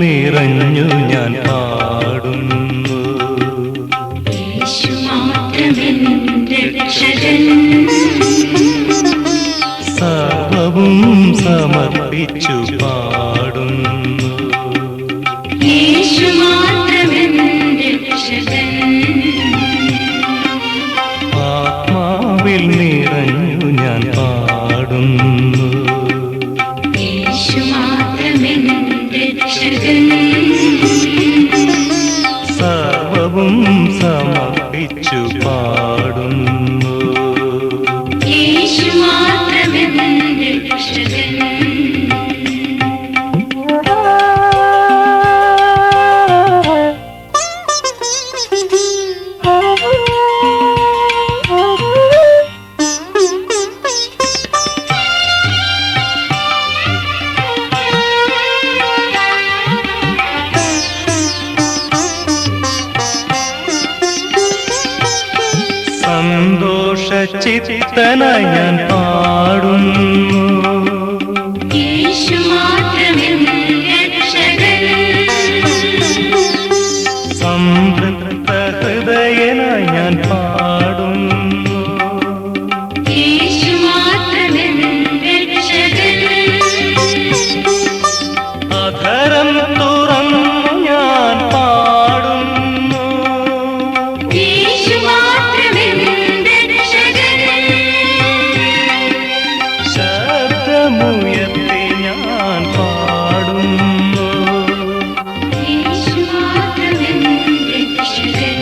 നിറഞ്ഞു ഞാൻ പാടുന്നു. യേശു മാത്രമെന്റെ രക്ഷകൻ, സർവവും സമർപ്പിച്ചു പാടുന്നു. യേശു മാത്രമെന്റെ രക്ഷകൻ, ആത്മാവിൽ നിറഞ്ഞു ഞാൻ പാടുന്നു. യേശു മാത്രമെന്റെ രക്ഷകൻ, സർവവും സമർപ്പിച്ചു പാടുന്നു. യേശു മാത്രമെന്റെ രക്ഷകൻ. സന്തോഷചിത്തനായി ഞാൻ പാടുന്നു. യേശു മാത്രമെന്റെ രക്ഷകൻ, സംതൃപ്ത ഹൃദയനായി ഞാൻ പാടുന്നു. യേശു മാത്രമെന്റെ രക്ഷകൻ, അധരം തുറന്നു ഞാൻ പാടുന്നു. യേശു മാത്രമെന്റെ രക്ഷകൻ, ശബ്ദമുയർത്തി ഞാൻ പാടുന്നു. യേശു മാത്രമെന്റെ രക്ഷകൻ,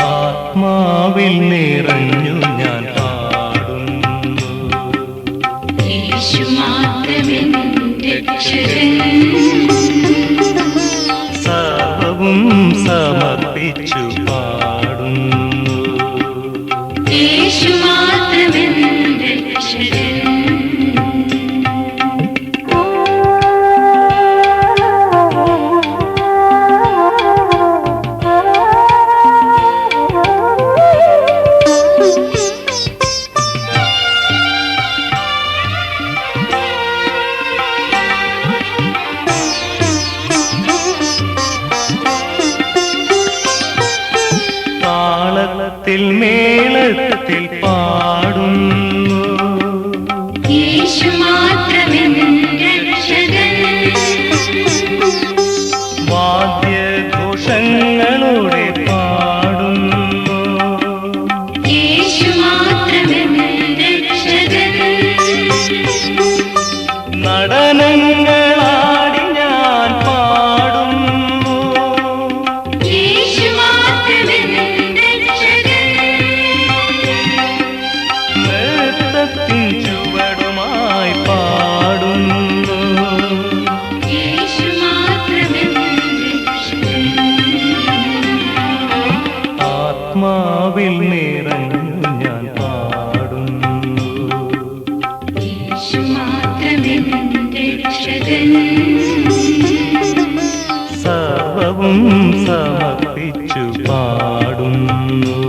ആത്മാവിൽ നിറഞ്ഞു ഞാൻ പാടുന്നു. യേശു മാത്രമെന്റെ രക്ഷകൻ, സർവവും സമർപ്പിച്ചു പാടുന്നു. യേശു മാത്രമെന്റെ രക്ഷകൻ. താളത്തിൽ മേളത്തിൽ പാടുന്നു. യേശു മാത്രമെന്റെ രക്ഷകൻ, വാദ്യഘോഷങ്ങളോടെ പാടുന്നു. യേശു മാത്രമെന്റെ രക്ഷകൻ, നടനങ്ങളാടി ഞാൻ പാടുന്നു. യേശു മാത്രമെന്റെ രക്ഷകൻ, നൃത്തത്തിൻ ചുവടുമായി പാടുന്നു. യേശു മാത്രമെന്റെ രക്ഷകൻ, ആത്മാവിൽ നിറഞ്ഞു ഞാൻ പാടുന്നു. യേശു മാത്രമെന്റെ രക്ഷകൻ, സർവവും സമർപ്പിച്ചു പാടുന്നു.